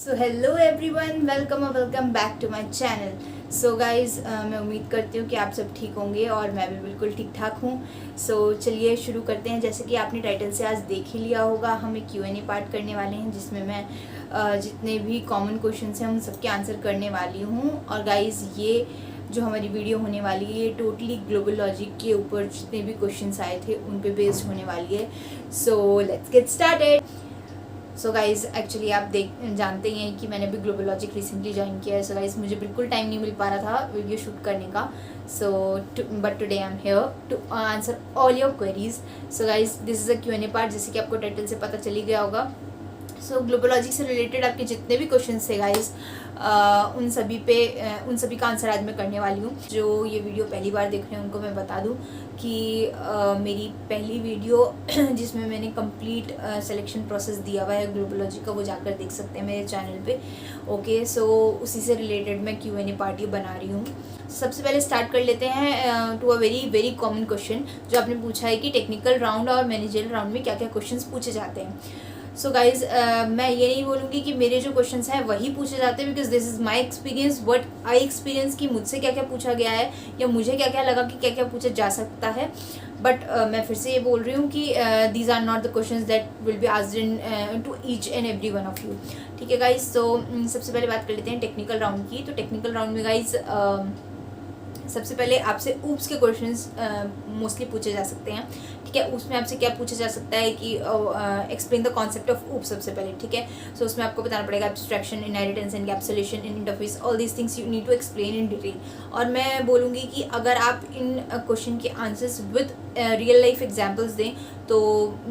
So hello everyone, welcome back to my channel. So guys, मैं उम्मीद करती हूँ कि आप सब ठीक होंगे और मैं भी बिल्कुल ठीक ठाक हूँ। सो चलिए शुरू करते हैं। जैसे कि आपने टाइटल से आज देख ही लिया होगा, हम एक Q&A पार्ट करने वाले हैं जिसमें मैं जितने भी कॉमन क्वेश्चंस हैं उन सबके आंसर करने वाली हूँ। और गाइज़, ये जो हमारी वीडियो होने वाली है ये टोटली ग्लोबल लॉजिक के ऊपर जितने भी क्वेश्चंस आए थे उन पे बेस्ड होने वाली है। So let's get started. So guys, actually आप जानते ही हैं कि मैंने भी ग्लोबल लॉजिक रिसेंटली ज्वाइन किया है। सो गाइज़, मुझे बिल्कुल टाइम नहीं मिल पा रहा था वीडियो शूट करने का। So but today I am here to answer all your queries. So guys, this is a Q&A part, जैसे कि आपको टाइटल से पता चली गया होगा। सो ग्लोबल लॉजिक से रिलेटेड आपके जितने भी क्वेश्चन थे गाइज, उन सभी का आंसर आज मैं करने वाली हूँ। जो ये वीडियो पहली बार देख रहे हैं उनको मैं बता दूँ कि मेरी पहली वीडियो जिसमें मैंने कंप्लीट सिलेक्शन प्रोसेस दिया हुआ है ग्लोबल लॉजिक का, वो जाकर देख सकते हैं मेरे चैनल पे। ओके, सो उसी से रिलेटेड मैं Q&A पार्ट ये बना रही हूँ। सबसे पहले स्टार्ट कर लेते हैं to a very common question जो आपने पूछा है कि टेक्निकल राउंड और मैनेजरियल राउंड में क्या क्या क्वेश्चंस पूछे जाते हैं। सो गाइज, मैं ये नहीं बोलूँगी कि मेरे जो क्वेश्चंस हैं वही पूछे जाते हैं, because this is my experience, what I experience कि मुझसे क्या क्या पूछा गया है या मुझे क्या क्या लगा कि क्या क्या पूछा जा सकता है। बट मैं फिर से ये बोल रही हूँ कि these are not the questions that will be asked in to each and every one of you. ठीक है गाइज, तो सबसे पहले बात कर लेते हैं टेक्निकल राउंड की। तो टेक्निकल राउंड में गाइज सबसे पहले आपसे ऊप्स के क्वेश्चंस मोस्टली पूछे जा सकते हैं। ठीक है, उसमें आपसे क्या पूछा जा सकता है कि एक्सप्लेन द कॉन्सेप्ट ऑफ ऊप सबसे पहले। ठीक है, सो उसमें आपको बताना पड़ेगा abstraction, inheritance, encapsulation, interface, all these things you need to explain in detail. और मैं बोलूँगी कि अगर आप इन क्वेश्चन के answers with real life examples दें तो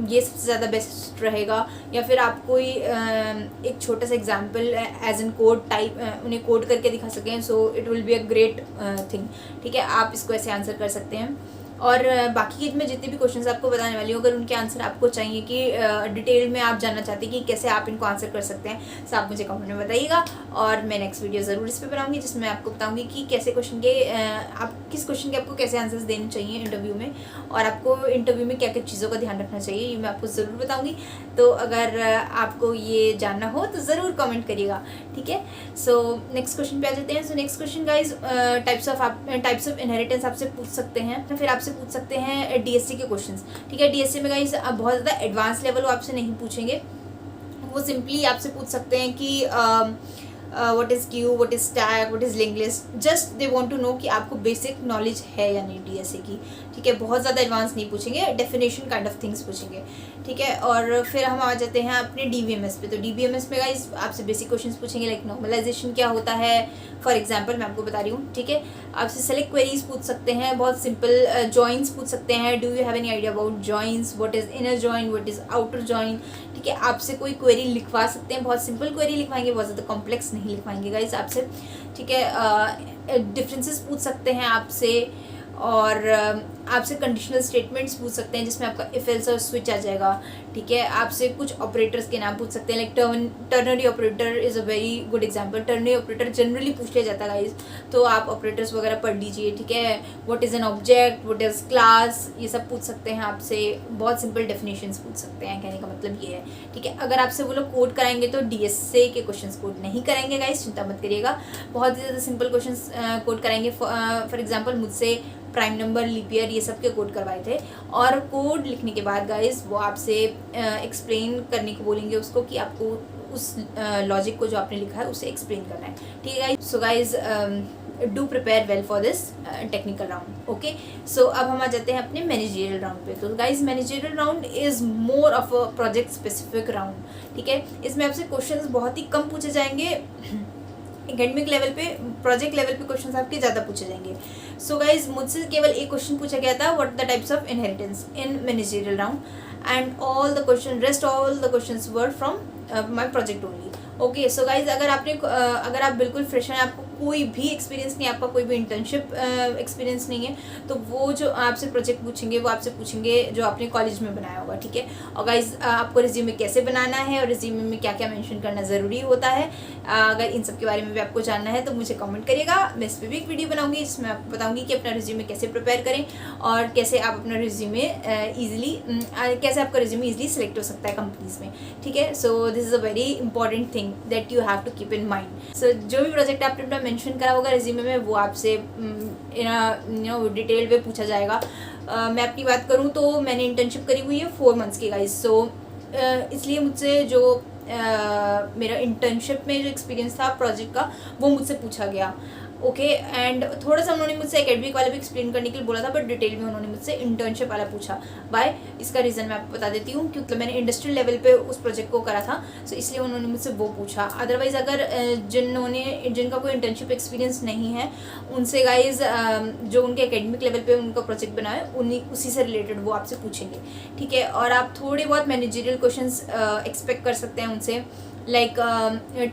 ये सबसे ज़्यादा बेस्ट रहेगा। या फिर आप कोई एक छोटा सा example as an code type उन्हें कोड करके दिखा सकें, so it will be a great thing. ठीक है, आप इसको ऐसे आंसर कर सकते हैं। और बाकी के मैं जितने भी क्वेश्चंस आपको बताने वाली हूँ, अगर उनके आंसर आपको चाहिए कि डिटेल में आप जानना चाहते हैं कि कैसे आप इनको आंसर कर सकते हैं, तो आप मुझे कमेंट में बताइएगा और मैं नेक्स्ट वीडियो ज़रूर इस पर बनाऊंगी जिसमें मैं आपको बताऊंगी कि कैसे क्वेश्चन के आप किस क्वेश्चन के आपको कैसे आंसर्स देने चाहिए इंटरव्यू में, और आपको इंटरव्यू में क्या क्या चीज़ों का ध्यान रखना चाहिए ये मैं आपको ज़रूर बताऊँगी। तो अगर आपको ये जानना हो तो ज़रूर कमेंट करिएगा। ठीक है, सो नेक्स्ट क्वेश्चन पे आ जाते हैं। So next question guys, types of inheritance आपसे पूछ सकते हैं, फिर आपसे पूछ सकते हैं DSA के क्वेश्चंस। ठीक है, DSA में गाइज बहुत ज़्यादा एडवांस लेवल वो आपसे नहीं पूछेंगे, वो सिंपली आपसे पूछ सकते हैं कि what is queue, what is stack, what is link list. Just they want to know कि आपको बेसिक नॉलेज है या नहीं DSA की। ठीक है, बहुत ज़्यादा एडवांस नहीं पूछेंगे, डेफिनेशन काइंड ऑफ थिंग्स पूछेंगे। ठीक है, और फिर हम आ जाते हैं अपने DBMS पे। तो DBMS में गाइज आपसे बेसिक क्वेश्चंस पूछेंगे, लाइक नॉर्मलाइजेशन क्या होता है, फॉर एग्जाम्पल मैं आपको बता रही हूँ। ठीक है, आपसे सेलेक्ट क्वेरीज पूछ सकते हैं, बहुत सिंपल जॉइंट्स पूछ सकते हैं, do you have any idea about joints, what is inner joint, what is outer joint. ठीक है, आपसे कोई क्वेरी लिखवा सकते हैं, बहुत सिंपल क्वेरी लिखवाएंगे, बहुत ज़्यादा कॉम्प्लेक्स नहीं लिखवाएंगे गाइज आपसे। ठीक है, डिफरेंसेस पूछ सकते हैं आपसे, और आपसे कंडीशनल स्टेटमेंट्स पूछ सकते हैं जिसमें आपका इफ एल्स और स्विच आ जाएगा। ठीक है, आपसे कुछ ऑपरेटर्स के नाम पूछ सकते हैं, like ternary operator is a very good example. Ternary operator generally पूछ लिया जाता है गाइज, तो आप ऑपरेटर्स वगैरह पढ़ लीजिए। ठीक है, what is an object, what is class, ये सब पूछ सकते हैं आपसे। बहुत सिंपल डेफिनेशंस पूछ सकते हैं, कहने का मतलब ये है। ठीक है, अगर आपसे वो लोग कोड कराएंगे तो DSA के क्वेश्चन कोड नहीं कराएंगे गाइज, चिंता मत करिएगा। बहुत ही ज़्यादा सिंपल क्वेश्चन कोड कराएंगे। फॉर एग्जाम्पल मुझसे प्राइम नंबर, लीप ईयर, ये सब के कोड करवाए थे। और कोड लिखने के बाद गाइज वो आपसे एक्सप्लेन करने को बोलेंगे उसको, कि आपको उस लॉजिक को जो आपने लिखा है उसे एक्सप्लेन करना है। ठीक है guys, so guys do prepare well for this technical round. Okay, so अब हम आ जाते हैं अपने मैनेजरियल राउंड पे। तो guys managerial round is more of a project specific round. ठीक है, इसमें आपसे क्वेश्चंस बहुत ही कम पूछे जाएंगे, एकेडमिक लेवल पे, प्रोजेक्ट लेवल पे क्वेश्चंस आपके ज़्यादा पूछे जाएंगे। सो गाइज मुझसे केवल एक क्वेश्चन पूछा गया था, what the types of inheritance in managerial round, and all the questions were from my project only. Okay, so guys अगर आप बिल्कुल फ्रेश हैं, आपको कोई भी एक्सपीरियंस नहीं है, आपका कोई भी इंटर्नशिप एक्सपीरियंस नहीं है, तो वो जो आपसे प्रोजेक्ट पूछेंगे वो आपसे पूछेंगे जो आपने कॉलेज में बनाया होगा, ठीक है। और गाइज आपको रिज्यूमे कैसे बनाना है और रिज्यूमे में क्या क्या मेंशन करना ज़रूरी होता है, अगर इन सब के बारे में भी आपको जानना है तो मुझे कमेंट करिएगा। मैं इस पर भी एक वीडियो बनाऊंगी जिसमें आपको बताऊंगी कि अपना रिज्यूमे कैसे प्रिपेयर करें और कैसे आप अपना रिज्यूमे कैसे आपका रिज्यूमे ईजिली सिलेक्ट हो सकता है कंपनीज में, ठीक है। So this is a very important thing that you have to keep in mind. So जो भी प्रोजेक्ट आपने अपना मेंशन करा होगा रिज्यूमे में वो आपसे डिटेल में पूछा जाएगा। मैं अपनी बात करूँ तो मैंने इंटर्नशिप करी हुई है 4 मंथ्स की गाइस। सो इसलिए मुझसे जो मेरा इंटर्नशिप में जो एक्सपीरियंस था प्रोजेक्ट का वो मुझसे पूछा गया, ओके। एंड थोड़ा सा उन्होंने मुझसे एकेडमिक वाला भी एक्सप्लेन करने के लिए बोला था, बट डिटेल में उन्होंने मुझसे इंटर्नशिप वाला पूछा। बाय इसका रीज़न मैं आपको बता देती हूँ, क्योंकि मैंने इंडस्ट्रियल लेवल पे उस प्रोजेक्ट को करा था, सो इसलिए उन्होंने मुझसे वो पूछा। अदरवाइज़ अगर जिनका कोई इंटर्नशिप एक्सपीरियंस नहीं है उनसे गाइज जो उनके एकेडमिक लेवल पे उनका प्रोजेक्ट बना है उसी से रिलेटेड वो आपसे पूछेंगे, ठीक है। और आप थोड़े बहुत मैनेजरियल क्वेश्चंस एक्सपेक्ट कर सकते हैं उनसे, लाइक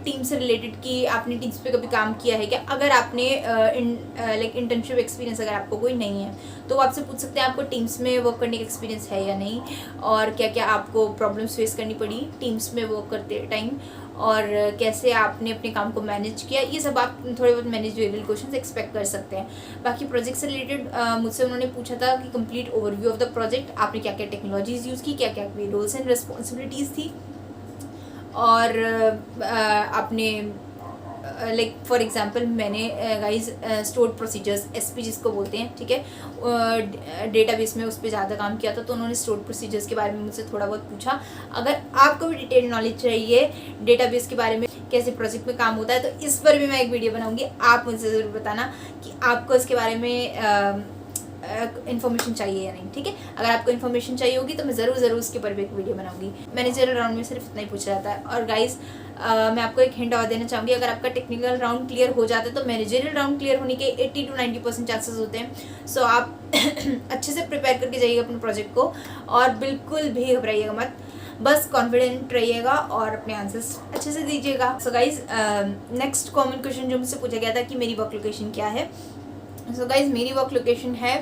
टीम से रिलेटेड कि आपने टीम्स पे कभी काम किया है क्या। अगर आपने लाइक इंटर्नशिप एक्सपीरियंस अगर आपको कोई नहीं है तो वो आपसे पूछ सकते हैं आपको टीम्स में वर्क करने का एक्सपीरियंस है या नहीं, और क्या क्या आपको प्रॉब्लम्स फेस करनी पड़ी टीम्स में वर्क करते टाइम, और कैसे आपने अपने काम को मैनेज किया। ये सब आप थोड़े बहुत मैनेजेबल क्वेश्चंस एक्सपेक्ट कर सकते हैं। बाकी प्रोजेक्ट से रिलेटेड मुझसे उन्होंने पूछा था कि complete overview of the project, आपने क्या क्या टेक्नोलॉजीज़ यूज़ की, क्या क्या रोल्स एंड रिस्पॉन्सिबिलिटीज़ थी, और आपने लाइक फॉर एग्जांपल मैंने गाइज स्टोर्ड प्रोसीजर्स एसपी जिसको बोलते हैं, ठीक है, डेटाबेस में उस पर ज़्यादा काम किया था, तो उन्होंने स्टोर्ड प्रोसीजर्स के बारे में मुझसे थोड़ा बहुत पूछा। अगर आपको भी डिटेल नॉलेज चाहिए डेटाबेस के बारे में, कैसे प्रोजेक्ट में काम होता है, तो इस पर भी मैं एक वीडियो बनाऊंगी। आप मुझसे ज़रूर बताना कि आपको इसके बारे में इन्फॉर्मेशन चाहिए या नहीं, ठीक है। अगर आपको इन्फॉर्मेशन चाहिए होगी तो मैं ज़रूर उसके ऊपर भी एक वीडियो बनाऊंगी। मैनेजरल राउंड में सिर्फ इतना ही पूछा जाता है। और गाइज मैं आपको एक हिंट और देना चाहूँगी, अगर आपका टेक्निकल राउंड क्लियर हो जाता है तो मैनेजरियल राउंड क्लियर होने के 80 to 90% चांसेस होते हैं। सो आप अच्छे से प्रिपेयर करके जाइएगा अपने प्रोजेक्ट को, और बिल्कुल भी घबराइएगा मत, बस कॉन्फिडेंट रहिएगा और अपने आंसर्स अच्छे से दीजिएगा। So guys next common question जो मुझसे पूछा गया था कि मेरी वर्क लोकेशन क्या है। सो गाइज मेरी वर्क लोकेशन है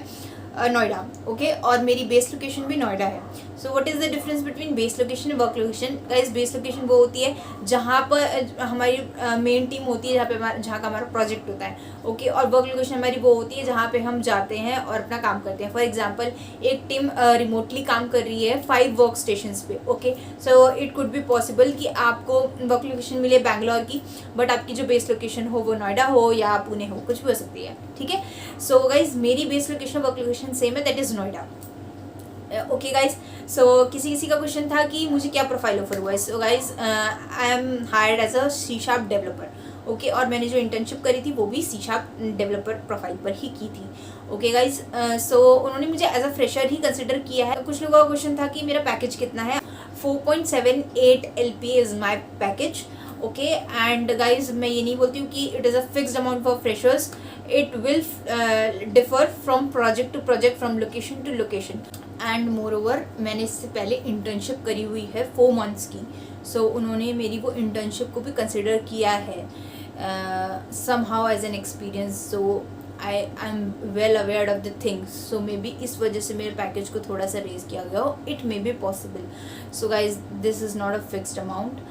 नोएडा, ओके, और मेरी बेस लोकेशन भी नोएडा है। So what is the difference between base location and work location. Guys base location वो होती है जहाँ पर हमारी मेन टीम होती है, जहाँ का हमारा प्रोजेक्ट होता है, ओके। और वर्क लोकेशन हमारी वो होती है जहाँ पे हम जाते हैं और अपना काम करते हैं। फॉर एग्जांपल एक टीम रिमोटली काम कर रही है 5 वर्क स्टेशंस पे, okay. So it could be possible कि आपको वर्क लोकेशन मिले बैंगलोर की, बट आपकी जो बेस लोकेशन हो वो नोएडा हो या पुणे हो, कुछ भी हो सकती है, ठीक है। सो गाइज मेरी base location work location same है, that is Noida, okay guys. So किसी का क्वेश्चन था कि मुझे क्या प्रोफाइल ऑफर हुआ है। So guys I am hired as a C# developer, okay, और मैंने जो इंटर्नशिप करी थी वो भी C# डेवलपर प्रोफाइल पर ही की थी, ओके गाइज। सो उन्होंने मुझे एज अ फ्रेशर ही कंसिडर किया है। कुछ लोगों का क्वेश्चन था कि मेरा पैकेज कितना है। 4.78 LP is my package, okay. And guys मैं ये नहीं बोलती हूँ कि it is a fixed amount for freshers, it will differ from project to project, from location to location. And moreover मैंने इससे पहले इंटर्नशिप करी हुई है 4 मंथ्स की, सो उन्होंने मेरी वो इंटर्नशिप को भी कंसिडर किया है somehow as an experience. So I am well aware of the things, so maybe इस वजह से मेरे पैकेज को थोड़ा सा रेज किया गया हो, it may be possible. So guys this is not a fixed amount.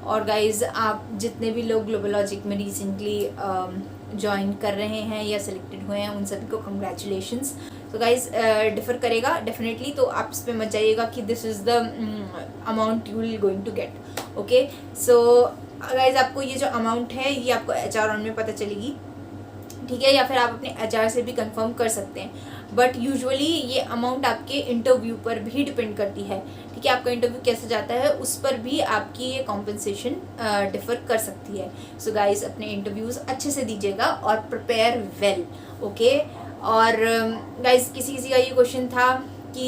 और गाइज आप जितने भी लोग ग्लोबल लॉजिक में रिसेंटली ज्वाइन कर रहे हैं या सिलेक्टेड हुए हैं उन सभी को कंग्रेचुलेशंस। तो गाइज डिफ़र करेगा डेफिनेटली, तो आप इस पर मत जाइएगा कि this is the amount you will going to get, okay. So guys आपको ये जो अमाउंट है ये आपको HR राउंड में पता चलेगी, ठीक है, या फिर आप अपने HR से भी कंफर्म कर सकते हैं। बट यूजुअली ये अमाउंट आपके इंटरव्यू पर भी डिपेंड करती है, ठीक है। आपका इंटरव्यू कैसे जाता है उस पर भी आपकी ये कॉम्पनसेशन डिफ़र कर सकती है। सो गाइज अपने इंटरव्यूज़ अच्छे से दीजिएगा और प्रिपेयर वेल, ओके। और गाइज किसी का ये क्वेश्चन था कि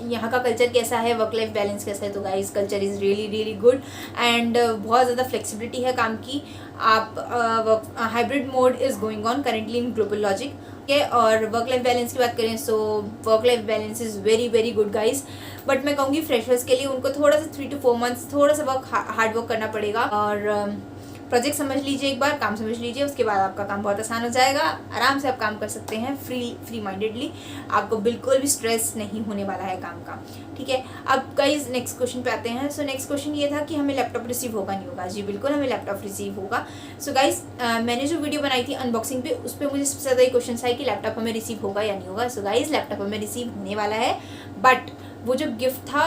यहाँ का कल्चर कैसा है, वर्क लाइफ बैलेंस कैसा है। तो guys culture is really good and बहुत ज़्यादा फ्लेक्सिबिलिटी है काम की। आप hybrid mode is going on currently in global logic, है। और वर्क लाइफ बैलेंस की बात करें so work life balance is very good guys. But मैं कहूँगी फ्रेशर्स के लिए उनको थोड़ा सा 3 to 4 मंथ्स थोड़ा सा हार्ड वर्क करना पड़ेगा। और प्रोजेक्ट समझ लीजिए, एक बार काम समझ लीजिए, उसके बाद आपका काम बहुत आसान हो जाएगा। आराम से आप काम कर सकते हैं फ्री माइंडेडली, आपको बिल्कुल भी स्ट्रेस नहीं होने वाला है काम का, ठीक है। अब गाइस नेक्स्ट क्वेश्चन पे आते हैं। सो नेक्स्ट क्वेश्चन ये था कि हमें लैपटॉप रिसीव होगा नहीं होगा। जी बिल्कुल हमें लैपटॉप रिसीव होगा। सो गाइस मैंने जो वीडियो बनाई थी अनबॉक्सिंग पे, उस पर मुझे सबसे ज़्यादा ये क्वेश्चन आए कि लैपटॉप हमें रिसीव होगा या नहीं होगा। सो गाइस लैपटॉप हमें रिसीव होने वाला है, बट वो जो गिफ्ट था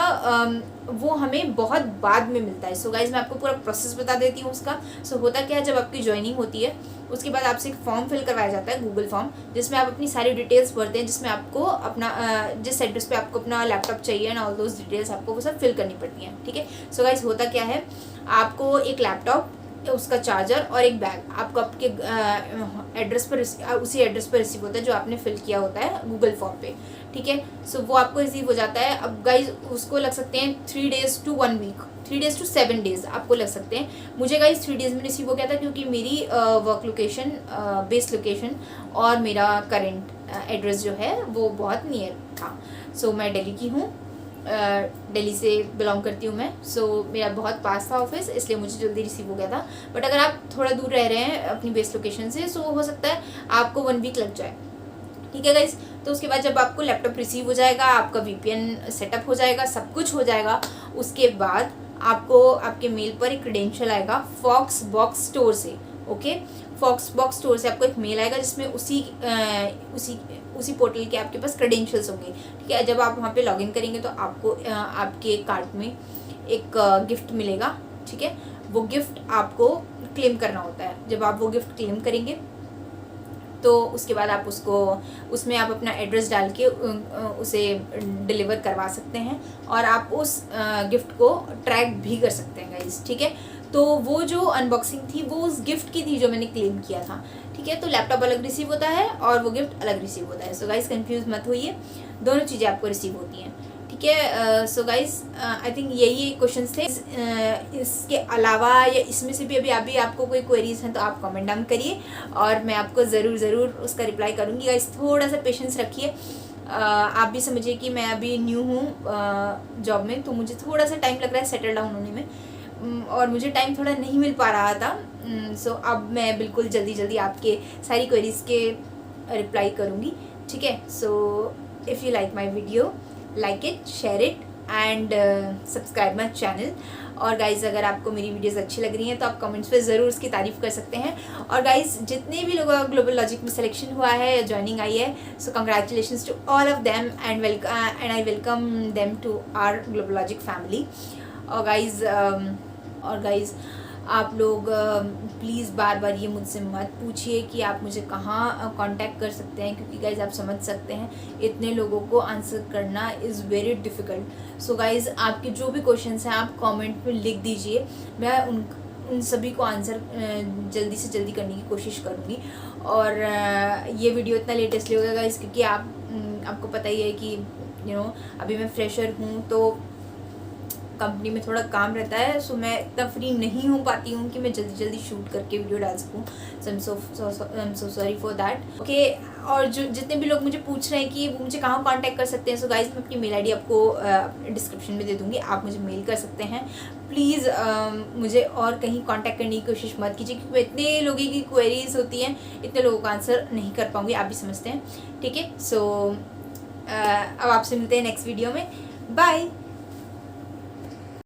वो हमें बहुत बाद में मिलता है। सो गाइज मैं आपको पूरा प्रोसेस बता देती हूँ उसका। सो होता क्या है, जब आपकी ज्वाइनिंग होती है उसके बाद आपसे एक फॉर्म फिल करवाया जाता है, गूगल फॉर्म, जिसमें आप अपनी सारी डिटेल्स भरते हैं, जिसमें आपको अपना जिस एड्रेस पे आपको अपना लैपटॉप चाहिए एंड ऑल दोज डिटेल्स आपको वो सब फिल करनी पड़ती हैं, ठीक है। सो गाइज होता क्या है, आपको एक लैपटॉप, उसका चार्जर और एक बैग आपको आपके एड्रेस पर उसी एड्रेस पर रिसीव होता है जो आपने फिल किया होता है गूगल फॉर्म पे, ठीक है। सो वो आपको रिसीव हो जाता है। अब गाइज उसको लग सकते हैं 3 days to 1 week, 3 days to 7 days आपको लग सकते हैं। मुझे गाइज 3 days में रिसीव हो गया था, क्योंकि मेरी वर्क लोकेशन, बेस लोकेशन और मेरा करेंट एड्रेस जो है वो बहुत नियर था। सो मैं दिल्ली की हूँ, दिल्ली से बिलोंग करती हूँ मैं। सो मेरा बहुत पास था ऑफिस, इसलिए मुझे जल्दी रिसीव हो गया था। बट अगर आप थोड़ा दूर रह रहे हैं अपनी बेस लोकेशन से, सो हो सकता है आपको 1 week लग जाए, ठीक है गाइज। तो उसके बाद जब आपको लैपटॉप रिसीव हो जाएगा, आपका VPN सेटअप हो जाएगा, सब कुछ हो जाएगा, उसके बाद आपको आपके मेल पर एक क्रेडेंशियल आएगा फॉक्स बॉक्स स्टोर से, ओके। फॉक्स बॉक्स स्टोर से आपको एक मेल आएगा जिसमें उसी पोर्टल के आपके पास क्रेडेंशियल्स होंगे, ठीक है। जब आप वहाँ पे लॉगिन करेंगे तो आपको आपके कार्ट में एक गिफ्ट मिलेगा, ठीक है। वो गिफ्ट आपको क्लेम करना होता है। जब आप वो गिफ्ट क्लेम करेंगे तो उसके बाद आप उसमें आप अपना एड्रेस डाल के उसे डिलीवर करवा सकते हैं, और आप उस गिफ्ट को ट्रैक भी कर सकते हैं गाइस, ठीक है। तो वो जो अनबॉक्सिंग थी वो उस गिफ्ट की थी जो मैंने क्लेम किया था, ठीक है। तो लैपटॉप अलग रिसीव होता है और वो गिफ्ट अलग रिसीव होता है। सो गाइस कंफ्यूज मत होइए, दोनों चीज़ें आपको रिसीव होती हैं, ठीक है। सो गाइस आई थिंक यही क्वेश्चंस थे। इसके अलावा या इसमें से भी अभी आपको कोई क्वेरीज हैं तो आप कमेंट डाउन करिए, और मैं आपको ज़रूर उसका रिप्लाई करूँगी। गाइस थोड़ा सा पेशेंस रखिए, आप भी समझिए कि मैं अभी न्यू हूँ जॉब में, तो मुझे थोड़ा सा टाइम लग रहा है सेटल डाउन होने में, और मुझे टाइम थोड़ा नहीं मिल पा रहा था। सो अब मैं बिल्कुल जल्दी आपके सारी क्वेरीज के रिप्लाई करूँगी, ठीक है। So if you like my video, like it, share it and subscribe my channel. और गाइज़ अगर आपको मेरी वीडियोस अच्छी लग रही हैं तो आप कमेंट्स पे ज़रूर उसकी तारीफ़ कर सकते हैं। और गाइज़ जितने भी लोगों का ग्लोबल लॉजिक में सिलेक्शन हुआ है या ज्वाइनिंग आई है, so congratulations to all of them and I welcome them to our Global Logic family. और गाइज़ आप लोग प्लीज़ बार ये मुझसे मत पूछिए कि आप मुझे कहाँ कांटेक्ट कर सकते हैं, क्योंकि गाइज़ आप समझ सकते हैं इतने लोगों को आंसर करना is very difficult. So guys आपके जो भी क्वेश्चंस हैं आप कमेंट में लिख दीजिए, मैं उन सभी को आंसर जल्दी से जल्दी करने की कोशिश करूँगी। और ये वीडियो इतना लेट इसलिए होगा गाइज़ क्योंकि आपको पता ही है कि अभी मैं फ्रेशर हूँ, तो कंपनी में थोड़ा काम रहता है। सो मैं इतना फ्री नहीं हो पाती हूँ कि मैं जल्दी शूट करके वीडियो डाल सकूँ। So I am so sorry for that, okay. और जो जितने भी लोग मुझे पूछ रहे हैं कि वो मुझे कहाँ कांटेक्ट कर सकते हैं, सो गाइज मैं अपनी मेल आईडी आपको डिस्क्रिप्शन में दे दूँगी, आप मुझे मेल कर सकते हैं। प्लीज़ मुझे और कहीं कांटेक्ट करने की कोशिश मत कीजिए, क्योंकि इतने लोगों की क्वेरीज होती हैं, इतने लोगों का आंसर नहीं कर पाऊँगी, आप भी समझते हैं, ठीक है। सो अब आपसे मिलते हैं नेक्स्ट वीडियो में, बाय।